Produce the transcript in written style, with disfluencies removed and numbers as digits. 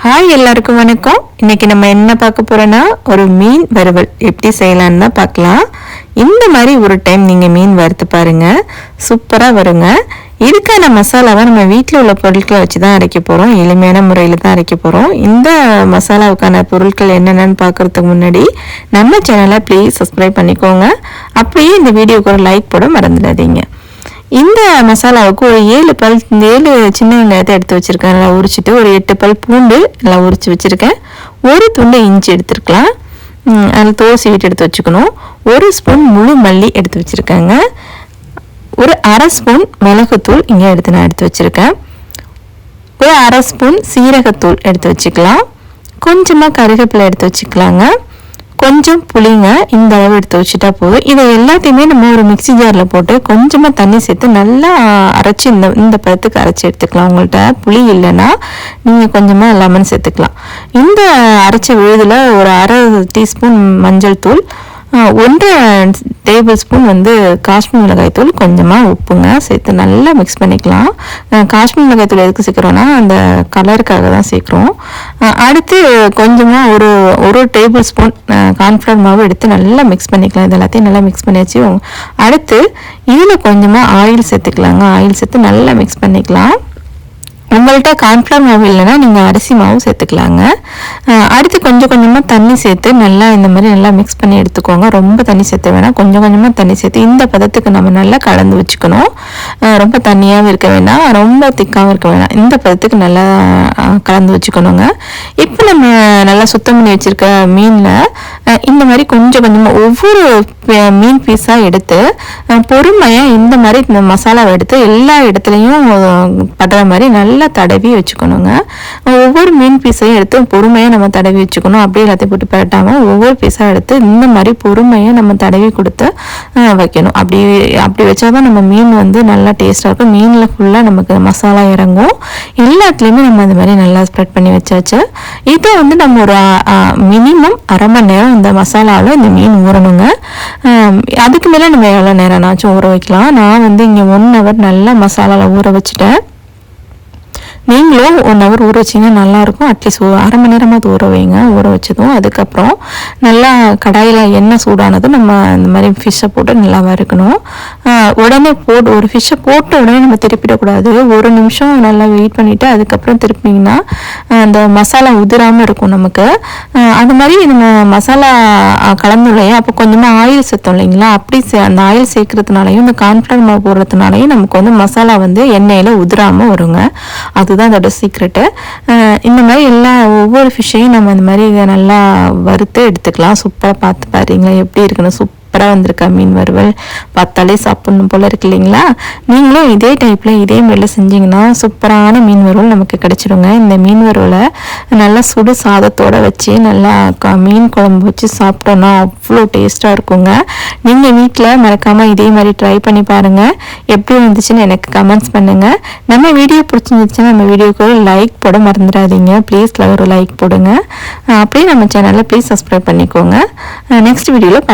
Hi எல்லாருக்கும் வணக்கம். இன்னைக்கு நம்ம என்ன பார்க்க போறோம்னா ஒரு மீன் வறுவல் எப்படி செய்யலாம்னு தான் பார்க்கலாம். இந்த மாதிரி ஒரு டைம் நீங்கள் மீன் வறுத்து பாருங்க, சூப்பராக வருங்க. இதுக்கான மசாலாவை நம்ம வீட்டில் உள்ள பொருட்களை வச்சு தான் அரைக்க போகிறோம். எளிமையான முறையில் தான் அரைக்க போகிறோம். இந்த மசாலாவுக்கான பொருட்கள் என்னென்னு பார்க்குறதுக்கு முன்னாடி நம்ம சேனலை ப்ளீஸ் சப்ஸ்கிரைப் பண்ணிக்கோங்க. அப்படியே இந்த வீடியோக்கு ஒரு லைக் போட மறந்துடாதீங்க. இந்த மசாலாவுக்கு ஒரு 7 சின்ன வெங்காயத்தை எடுத்து வச்சுருக்கேன், நல்லா உரிச்சிட்டு. ஒரு 8 பல் பூண்டு நல்லா உரித்து வச்சுருக்கேன். ஒரு துண்டு இஞ்சி எடுத்துருக்கலாம், அதில் தோல் சீவிட்டு எடுத்து வச்சுக்கணும். 1 ஸ்பூன் முழு மல்லி எடுத்து வச்சுருக்கேங்க. ஒரு 1/2 ஸ்பூன் மிளகுத்தூள் இங்கே நான் எடுத்து வச்சுருக்கேன். ஒரு 1/2 ஸ்பூன் சீரகத்தூள் எடுத்து வச்சுக்கலாம். கொஞ்சமாக கருவேப்பிலை எடுத்து வச்சுக்கலாங்க. கொஞ்சம் புளிங்க, இந்த அளவு எடுத்து வச்சுட்டா போதும். இதை எல்லாத்தையுமே நம்ம ஒரு மிக்சி ஜாரில் போட்டு கொஞ்சமாக தண்ணி சேர்த்து நல்லா அரைச்சி இந்த பதத்துக்கு அரைச்சி எடுத்துக்கலாம். உங்கள்கிட்ட புளி இல்லைன்னா நீங்கள் கொஞ்சமாக லெமன் சேர்த்துக்கலாம். இந்த அரைச்ச விழுதில் ஒரு 1/2 டீஸ்பூன் மஞ்சள் தூள், 1 டேபிள் ஸ்பூன் காஷ்மீர் மிளகாய் தூள், கொஞ்சமாக உப்புங்க சேர்த்து நல்லா மிக்ஸ் பண்ணிக்கலாம். காஷ்மீர் மிளகாய் தூள் எதுக்கு சேர்க்குறோன்னா அந்த கலருக்காக தான் சேர்க்குறோம். அடுத்து கொஞ்சமாக ஒரு டேபிள் ஸ்பூன் கார்ன்ஃப்ளவர் மாவு எடுத்து நல்லா மிக்ஸ் பண்ணிக்கலாம். இது எல்லாத்தையும் நல்லா மிக்ஸ் பண்ணியாச்சு. அடுத்து இதில் கொஞ்சமாக ஆயில் சேர்த்துக்கலாங்க. ஆயில் சேர்த்து நல்லா மிக்ஸ் பண்ணிக்கலாம். உங்கள்கிட்ட கார்ன்ஃப்ளவர் மாவு இல்லைன்னா நீங்கள் அரிசி மாவு சேர்த்துக்கலாங்க. அடுத்து கொஞ்சம் கொஞ்சமாக தண்ணி சேர்த்து நல்லா இந்த மாதிரி நல்லா மிக்ஸ் பண்ணி எடுத்துக்கோங்க. ரொம்ப தண்ணி சேர்த்த வேணாம், கொஞ்சம் கொஞ்சமாக தண்ணி சேர்த்து இந்த பதத்துக்கு நம்ம நல்லா கலந்து வச்சுக்கணும். ரொம்ப தண்ணியாகவும் இருக்க வேணாம், ரொம்ப திக்காகவும் இருக்க வேணாம். இந்த பதத்துக்கு நல்லா கலந்து வச்சுக்கணுங்க. இப்போ நம்ம நல்லா சுத்தம் பண்ணி வச்சுருக்க மீனில் இந்த மாதிரி கொஞ்சம் கொஞ்சமாக ஒவ்வொரு மீன் பீஸாக எடுத்து பொறுமையாக இந்த மாதிரி இந்த மசாலாவை எடுத்து எல்லா இடத்துலையும் படுற மாதிரி நல்லா தடவி வச்சுக்கணுங்க. ஒவ்வொரு மீன் பீஸையும் எடுத்து பொறுமையாக நம்ம தடவி வச்சுக்கணும். அப்படியே எல்லாத்தையும் போட்டு பரட்டாமல் ஒவ்வொரு பீஸாக எடுத்து இந்த மாதிரி பொறுமையாக நம்ம தடவி கொடுத்து வைக்கணும். அப்படி வச்சாதான் நம்ம மீன் நல்லா டேஸ்ட்டாக இருக்கும். மீனில் ஃபுல்லாக நமக்கு மசாலா இறங்கும். எல்லாத்துலேயுமே நம்ம இந்த மாதிரி நல்லா ஸ்ப்ரெட் பண்ணி வச்சாச்சு. இதை நம்ம ஒரு மினிமம் 1/2 மணி நேரம் இந்த மசாலாவில் இந்த மீன் ஊறணுங்க. அதுக்கு மேலே நம்ம எவ்வளோ நேரம்னாச்சும் ஊற வைக்கலாம். நான் இங்கே 1 ஹவர் நல்லா மசாலாவில் ஊற வச்சுட்டேன். நீங்களும் 1 ஹவர் ஊற வச்சிங்கன்னா நல்லாயிருக்கும். அட்லீஸ்ட் 1/2 மணி நேரமாவது ஊற வைங்க. ஊற வச்சதும் அதுக்கப்புறம் நல்லா கடாயில் எண்ணெய் சூடானதும் நம்ம இந்த மாதிரி ஃபிஷ்ஷை போட்டு நல்லா வறுக்கணும். உடனே ஒரு ஃபிஷ்ஷை போட்டு உடனே நம்ம திருப்பிடக்கூடாது. 1 நிமிஷம் நல்லா வெயிட் பண்ணிவிட்டு அதுக்கப்புறம் திருப்பினீங்கன்னா அந்த மசாலா உதிராமல் இருக்கும் நமக்கு. அது மாதிரி நம்ம மசாலா கலந்துலையும் அப்போ கொஞ்சமாக ஆயில் சேர்த்தோம் இல்லைங்களா, அப்படி அந்த ஆயில் சேர்க்கறதுனாலையும் இந்த கார்ன்ஃப்ளவர் மாவு போடுறதுனாலையும் நமக்கு மசாலா எண்ணெயில் உதிராமல் வருங்க. அதுதான் அதோட சீக்ரெட்டு. இந்த மாதிரி ஒவ்வொரு ஃபிஷ்ஷையும் நம்ம இந்த மாதிரி இதை நல்லா வறுத்து எடுத்துக்கலாம். சூப்பராக பார்த்து பாருங்களேன் எப்படி இருக்குன்னு. சூப்பராக வந்திருக்கா மீன் வறுவல். பார்த்தாலே சாப்பிடணும் போல இருக்கு இல்லைங்களா? நீங்களும் இதே டைப்பில் இதே மாதிரில செஞ்சிங்கன்னா சூப்பரான மீன் வறுவல் நமக்கு கிடைச்சிடுங்க. இந்த மீன் வறுவலை நல்லா சுடு சாதத்தோடு வச்சு நல்லா மீன் குழம்பு வச்சு சாப்பிட்டோன்னா அவ்வளோ டேஸ்ட்டாக இருக்குங்க. நீங்கள் வீட்டில் மறக்காமல் இதே மாதிரி ட்ரை பண்ணி பாருங்கள். எப்படி வந்துச்சுன்னு எனக்கு கமெண்ட்ஸ் பண்ணுங்கள். நம்ம வீடியோ பிடிச்சிருந்துச்சுன்னா நம்ம வீடியோக்கு ஒரு லைக் போட மறந்துடாதீங்க. ப்ளீஸ் ஒரு லைக் போடுங்க. அப்படியே நம்ம சேனலில் ப்ளீஸ் சப்ஸ்கிரைப் பண்ணிக்கோங்க. நெக்ஸ்ட் வீடியோவில் பார்க்கலாம்.